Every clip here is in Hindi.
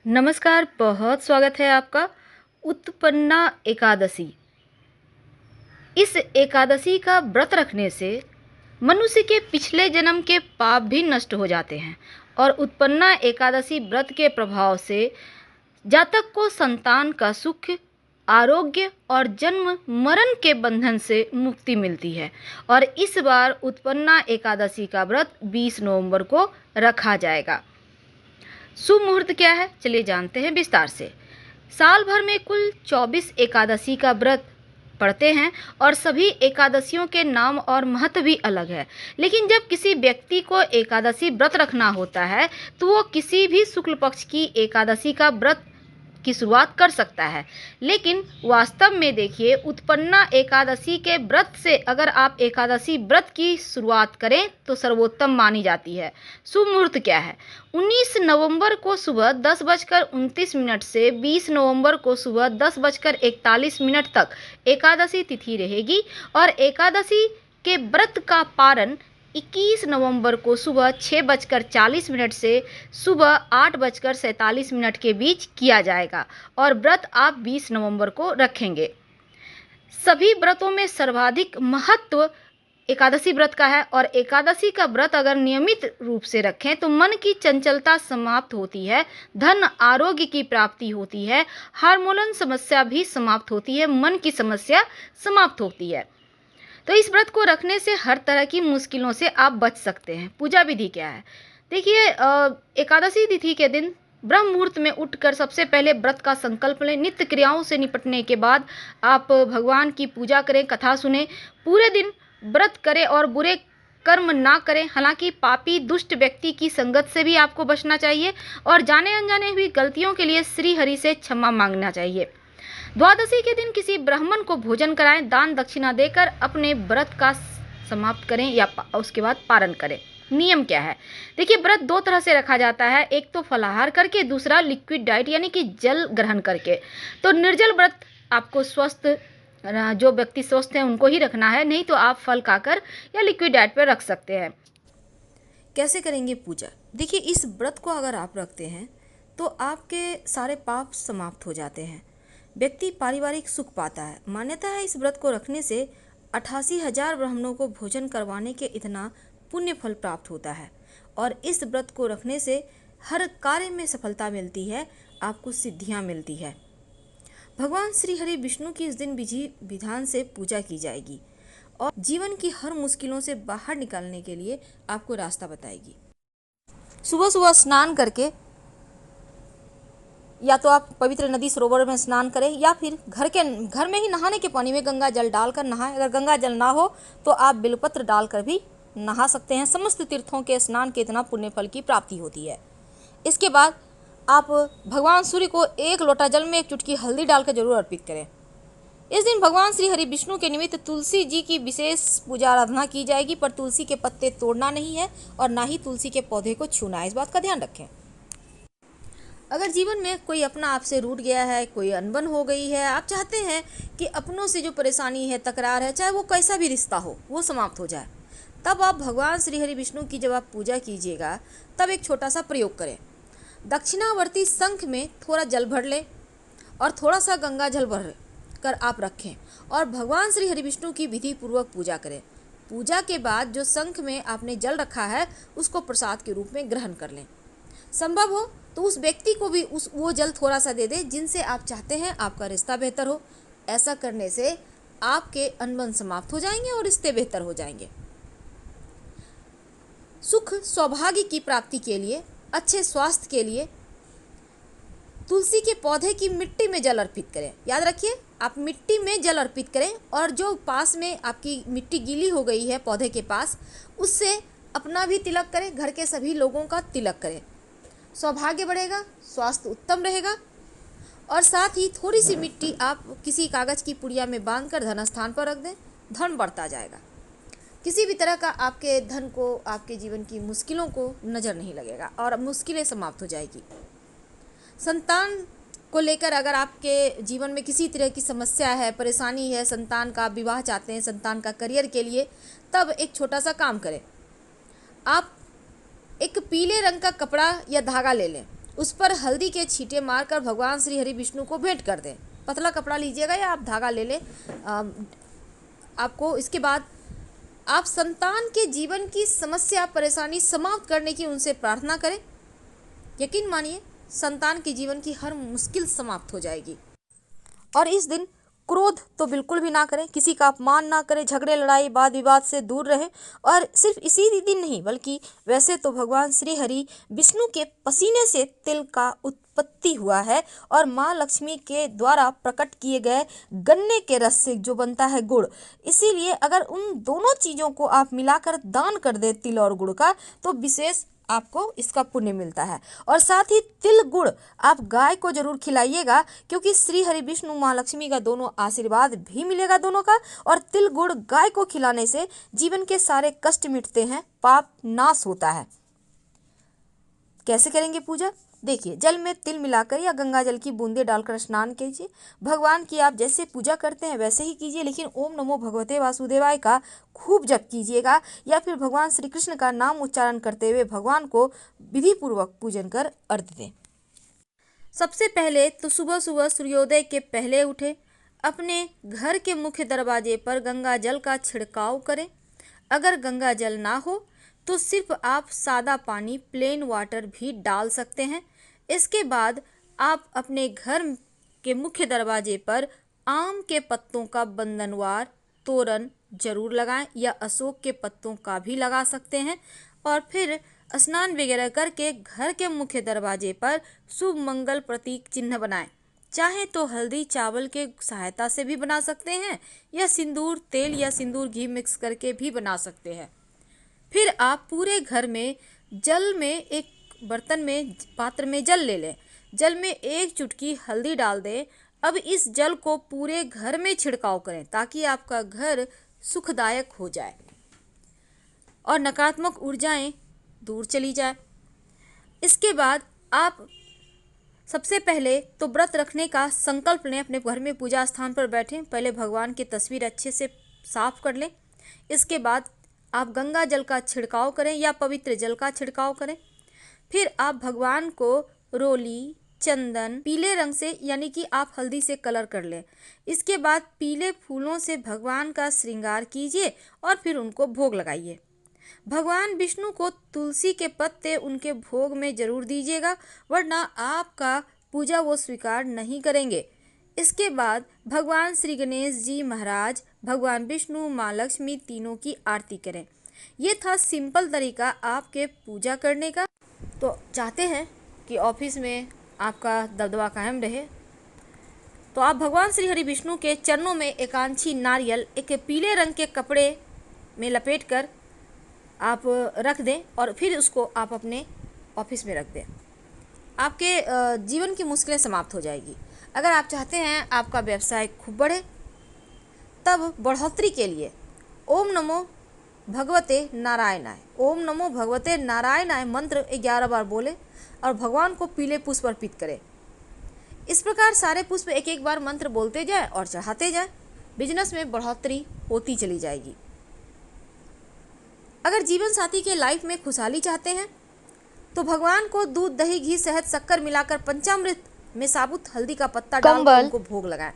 नमस्कार, बहुत स्वागत है आपका। उत्पन्ना एकादशी। इस एकादशी का व्रत रखने से मनुष्य के पिछले जन्म के पाप भी नष्ट हो जाते हैं और उत्पन्ना एकादशी व्रत के प्रभाव से जातक को संतान का सुख, आरोग्य और जन्म मरण के बंधन से मुक्ति मिलती है। और इस बार उत्पन्ना एकादशी का व्रत 20 नवंबर को रखा जाएगा। शुभ मुहूर्त क्या है, चलिए जानते हैं विस्तार से। साल भर में कुल 24 एकादशी का व्रत पढ़ते हैं और सभी एकादशियों के नाम और महत्व भी अलग है। लेकिन जब किसी व्यक्ति को एकादशी व्रत रखना होता है तो वो किसी भी शुक्ल पक्ष की एकादशी का व्रत की शुरुआत कर सकता है। लेकिन वास्तव में देखिए, उत्पन्ना एकादशी के व्रत से अगर आप एकादशी व्रत की शुरुआत करें तो सर्वोत्तम मानी जाती है। शुभ मुहूर्त क्या है? 19 नवंबर को सुबह 10:29 से 20 नवंबर को सुबह 10:41 तक एकादशी तिथि रहेगी और एकादशी के व्रत का पारण 21 नवंबर को सुबह 6:40 से सुबह 8:47 के बीच किया जाएगा और व्रत आप 20 नवंबर को रखेंगे। सभी व्रतों में सर्वाधिक महत्व एकादशी व्रत का है और एकादशी का व्रत अगर नियमित रूप से रखें तो मन की चंचलता समाप्त होती है, धन आरोग्य की प्राप्ति होती है, हार्मोनल समस्या भी समाप्त होती है, मन की समस्या समाप्त होती है। तो इस व्रत को रखने से हर तरह की मुश्किलों से आप बच सकते हैं। पूजा विधि क्या है? देखिए, एकादशी तिथि के दिन ब्रह्म मुहूर्त में उठकर सबसे पहले व्रत का संकल्प लें। नित्य क्रियाओं से निपटने के बाद आप भगवान की पूजा करें, कथा सुने, पूरे दिन व्रत करें और बुरे कर्म ना करें। हालांकि पापी दुष्ट व्यक्ति की संगत से भी आपको बचना चाहिए और जाने अनजाने हुई गलतियों के लिए श्री हरि से क्षमा मांगना चाहिए। द्वादशी के दिन किसी ब्राह्मण को भोजन कराएं, दान दक्षिणा देकर अपने व्रत का समाप्त करें या उसके बाद पारण करें। नियम क्या है? देखिए, व्रत दो तरह से रखा जाता है, एक तो फलाहार करके, दूसरा लिक्विड डाइट यानी कि जल ग्रहण करके। तो निर्जल व्रत आपको स्वस्थ, जो व्यक्ति स्वस्थ हैं उनको ही रखना है, नहीं तो आप फल खाकर या लिक्विड डाइट पर रख सकते हैं। कैसे करेंगे पूजा? देखिए, इस व्रत को अगर आप रखते हैं तो आपके सारे पाप समाप्त हो जाते हैं, व्यक्ति पारिवारिक सुख पाता है। मान्यता है इस व्रत को रखने से 88,000 ब्राह्मणों को भोजन करवाने के इतना पुण्य फल प्राप्त होता है और इस व्रत को रखने से हर कार्य में सफलता मिलती है, आपको सिद्धियां मिलती है। भगवान श्री हरि विष्णु की इस दिन विधि विधान से पूजा की जाएगी और जीवन की हर मुश्किलों से बाहर निकालने के लिए आपको रास्ता बताएगी। सुबह सुबह स्नान करके या तो आप पवित्र नदी सरोवर में स्नान करें या फिर घर में ही नहाने के पानी में गंगा जल डालकर नहाएं। अगर गंगा जल ना हो तो आप बिलपत्र डालकर भी नहा सकते हैं। समस्त तीर्थों के स्नान के इतना पुण्य फल की प्राप्ति होती है। इसके बाद आप भगवान सूर्य को 1 लोटा जल में 1 चुटकी हल्दी डालकर जरूर अर्पित करें। इस दिन भगवान श्री हरि विष्णु के निमित्त तुलसी जी की विशेष पूजा आराधना की जाएगी, पर तुलसी के पत्ते तोड़ना नहीं है और ना ही तुलसी के पौधे को छूना है, इस बात का ध्यान रखें। अगर जीवन में कोई अपना आपसे रूठ गया है, कोई अनबन हो गई है, आप चाहते हैं कि अपनों से जो परेशानी है, तकरार है, चाहे वो कैसा भी रिश्ता हो, वो समाप्त हो जाए, तब आप भगवान श्री हरि विष्णु की जब आप पूजा कीजिएगा तब एक छोटा सा प्रयोग करें। दक्षिणावर्ती शंख में थोड़ा जल भर लें और थोड़ा सा गंगा जल भर कर आप रखें और भगवान श्री हरि विष्णु की विधि पूर्वक पूजा करें। पूजा के बाद जो शंख में आपने जल रखा है उसको प्रसाद के रूप में ग्रहण कर लें। संभव हो तो उस व्यक्ति को भी वो जल थोड़ा सा दे दें जिनसे आप चाहते हैं आपका रिश्ता बेहतर हो। ऐसा करने से आपके अनबन समाप्त हो जाएंगे और रिश्ते बेहतर हो जाएंगे। सुख सौभाग्य की प्राप्ति के लिए, अच्छे स्वास्थ्य के लिए तुलसी के पौधे की मिट्टी में जल अर्पित करें। याद रखिए, आप मिट्टी में जल अर्पित करें और जो पास में आपकी मिट्टी गीली हो गई है पौधे के पास, उससे अपना भी तिलक करें, घर के सभी लोगों का तिलक करें। सौभाग्य बढ़ेगा, स्वास्थ्य उत्तम रहेगा और साथ ही थोड़ी सी मिट्टी आप किसी कागज़ की पुड़िया में बांधकर धन स्थान पर रख दें, धन बढ़ता जाएगा। किसी भी तरह का आपके धन को, आपके जीवन की मुश्किलों को नज़र नहीं लगेगा और मुश्किलें समाप्त हो जाएगी। संतान को लेकर अगर आपके जीवन में किसी तरह की समस्या है, परेशानी है, संतान का विवाह चाहते हैं, संतान का करियर के लिए, तब एक छोटा सा काम करें। आप एक पीले रंग का कपड़ा या धागा ले लें उस पर हल्दी के छींटे मारकर भगवान श्री हरि विष्णु को भेंट कर दें। पतला कपड़ा लीजिएगा या आप धागा ले लें आपको। इसके बाद आप संतान के जीवन की समस्या परेशानी समाप्त करने की उनसे प्रार्थना करें। यकीन मानिए संतान के जीवन की हर मुश्किल समाप्त हो जाएगी। और इस दिन क्रोध तो बिल्कुल भी ना करें, किसी का अपमान ना करें, झगड़े लड़ाई वाद विवाद से दूर रहें। और सिर्फ इसी दिन नहीं बल्कि वैसे तो भगवान श्री हरि विष्णु के पसीने से तिल का उत्पत्ति हुआ है और माँ लक्ष्मी के द्वारा प्रकट किए गए गन्ने के रस से जो बनता है गुड़, इसीलिए अगर उन दोनों चीज़ों को आप मिलाकर दान कर दे तिल और गुड़ का तो विशेष आपको इसका पुण्य मिलता है। और साथ ही तिल गुड़ आप गाय को जरूर खिलाइएगा, क्योंकि श्री हरि विष्णु महालक्ष्मी का दोनों आशीर्वाद भी मिलेगा दोनों का। और तिल गुड़ गाय को खिलाने से जीवन के सारे कष्ट मिटते हैं, पाप नाश होता है। कैसे करेंगे पूजा? देखिए, जल में तिल मिलाकर या गंगा जल की बूंदे डालकर स्नान कीजिए। भगवान की आप जैसे पूजा करते हैं वैसे ही कीजिए, लेकिन ओम नमो भगवते वासुदेवाय का खूब जप कीजिएगा या फिर भगवान श्री कृष्ण का नाम उच्चारण करते हुए भगवान को विधि पूर्वक पूजन कर अर्घ्य दें। सबसे पहले तो सुबह सुबह सूर्योदय के पहले उठे, अपने घर के मुख्य दरवाजे पर गंगा जल का छिड़काव करें। अगर गंगा जल ना हो तो सिर्फ आप सादा पानी प्लेन वाटर भी डाल सकते हैं। इसके बाद आप अपने घर के मुख्य दरवाजे पर आम के पत्तों का बंधनवार तोरण जरूर लगाएं या अशोक के पत्तों का भी लगा सकते हैं। और फिर स्नान वगैरह करके घर के मुख्य दरवाजे पर शुभ मंगल प्रतीक चिन्ह बनाएं। चाहे तो हल्दी चावल के सहायता से भी बना सकते हैं या सिंदूर तेल या सिंदूर घी मिक्स करके भी बना सकते हैं। फिर आप पूरे घर में जल में एक बर्तन में पात्र में जल ले लें। जल में एक चुटकी हल्दी डाल दें। अब इस जल को पूरे घर में छिड़काव करें ताकि आपका घर सुखदायक हो जाए और नकारात्मक ऊर्जाएं दूर चली जाए। इसके बाद आप सबसे पहले तो व्रत रखने का संकल्प लें। अपने घर में पूजा स्थान पर बैठें, पहले भगवान की तस्वीर अच्छे से साफ कर लें। इसके बाद आप गंगा जल का छिड़काव करें या पवित्र जल का छिड़काव करें। फिर आप भगवान को रोली चंदन पीले रंग से यानी कि आप हल्दी से कलर कर लें। इसके बाद पीले फूलों से भगवान का श्रृंगार कीजिए और फिर उनको भोग लगाइए। भगवान विष्णु को तुलसी के पत्ते उनके भोग में जरूर दीजिएगा, वरना आपका पूजा वो स्वीकार नहीं करेंगे। इसके बाद भगवान श्री गणेश जी महाराज, भगवान विष्णु, माँ लक्ष्मी तीनों की आरती करें। ये था सिंपल तरीका आपके पूजा करने का। तो चाहते हैं कि ऑफिस में आपका दबदबा कायम रहे, तो आप भगवान श्री हरि विष्णु के चरणों में एकांची नारियल एक पीले रंग के कपड़े में लपेटकर आप रख दें और फिर उसको आप अपने ऑफिस में रख दें। आपके जीवन की मुश्किलें समाप्त हो जाएगी। अगर आप चाहते हैं आपका व्यवसाय खूब बढ़े, तब बढ़ोतरी के लिए ओम नमो भगवते नारायणाय, ओम नमो भगवते नारायणाय मंत्र 11 बार बोले और भगवान को पीले पुष्प अर्पित करें। इस प्रकार सारे पुष्प एक एक बार मंत्र बोलते जाए और चढ़ाते जाए। बिजनेस में बढ़ोतरी होती चली जाएगी। अगर जीवन साथी के लाइफ में खुशहाली चाहते हैं तो भगवान को दूध दही घी शहद शक्कर मिलाकर पंचामृत में साबुत हल्दी का पत्ता डालकर उनको भोग लगाएं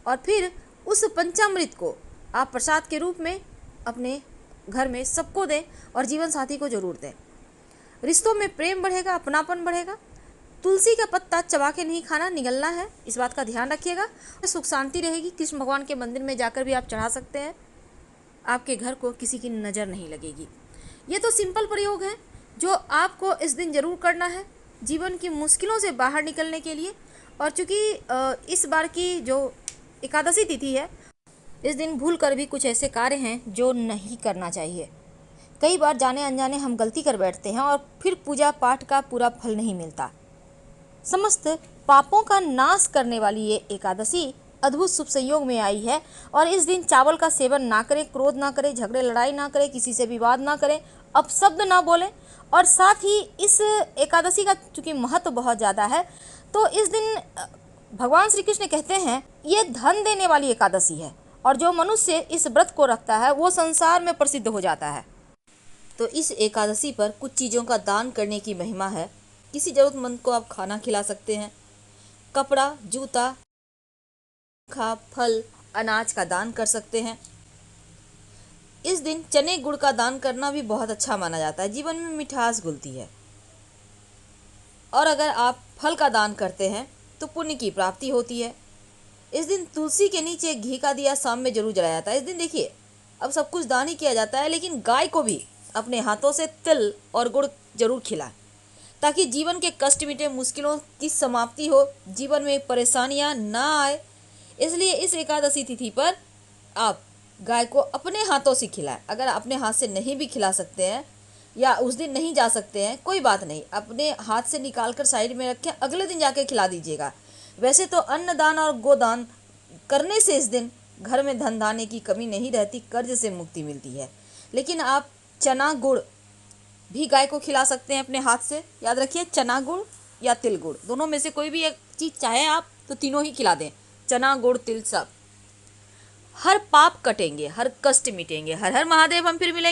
और फिर उस पंचामृत को आप प्रसाद के रूप में अपने घर में सबको दें और जीवन साथी को जरूर दें। रिश्तों में प्रेम बढ़ेगा, अपनापन बढ़ेगा। तुलसी का पत्ता चबा के नहीं खाना, निगलना है, इस बात का ध्यान रखिएगा। सुख शांति रहेगी। कृष्ण भगवान के मंदिर में जाकर भी आप चढ़ा सकते हैं, आपके घर को किसी की नज़र नहीं लगेगी। ये तो सिंपल प्रयोग है जो आपको इस दिन जरूर करना है जीवन की मुश्किलों से बाहर निकलने के लिए। और चूँकि इस बार की जो एकादशी तिथि है, इस दिन भूल कर भी कुछ ऐसे कार्य हैं जो नहीं करना चाहिए। कई बार जाने अनजाने हम गलती कर बैठते हैं और फिर पूजा पाठ का पूरा फल नहीं मिलता। समस्त पापों का नाश करने वाली ये एकादशी अद्भुत शुभ संयोग में आई है और इस दिन चावल का सेवन ना करें, क्रोध ना करें, झगड़े लड़ाई ना करें, किसी से विवाद ना करें, अपशब्द ना बोलें। और साथ ही इस एकादशी का चूँकि महत्व बहुत ज़्यादा है, तो इस दिन भगवान श्री कृष्ण कहते हैं ये धन देने वाली एकादशी है और जो मनुष्य इस व्रत को रखता है वो संसार में प्रसिद्ध हो जाता है। तो इस एकादशी पर कुछ चीज़ों का दान करने की महिमा है। किसी ज़रूरतमंद को आप खाना खिला सकते हैं, कपड़ा, जूता, फल, अनाज का दान कर सकते हैं। इस दिन चने गुड़ का दान करना भी बहुत अच्छा माना जाता है। जीवन में मिठास घुलती है। और अगर आप फल का दान करते हैं तो पुण्य की प्राप्ति होती है। इस दिन तुलसी के नीचे घी का दिया शाम में जरूर जलाया जाता है। इस दिन देखिए, अब सब कुछ दान ही किया जाता है, लेकिन गाय को भी अपने हाथों से तिल और गुड़ जरूर खिलाएं, ताकि जीवन के कष्ट मिटे, मुश्किलों की समाप्ति हो, जीवन में परेशानियां ना आए। इसलिए इस एकादशी तिथि पर आप गाय को अपने हाथों से खिलाएं। अगर अपने हाथ से नहीं भी खिला सकते हैं या उस दिन नहीं जा सकते हैं, कोई बात नहीं, अपने हाथ से निकाल कर साइड में रखें, अगले दिन जाके खिला दीजिएगा। वैसे तो अन्नदान और गोदान करने से इस दिन घर में धन धान्य की कमी नहीं रहती, कर्ज से मुक्ति मिलती है। लेकिन आप चना गुड़ भी गाय को खिला सकते हैं अपने हाथ से। याद रखिए, चना गुड़ या तिल गुड़, दोनों में से कोई भी एक चीज़ चाहे आप तो तीनों ही खिला दें, चना गुड़ तिल सब। हर पाप कटेंगे, हर कष्ट मिटेंगे। हर हर महादेव। हम फिर मिलेंगे।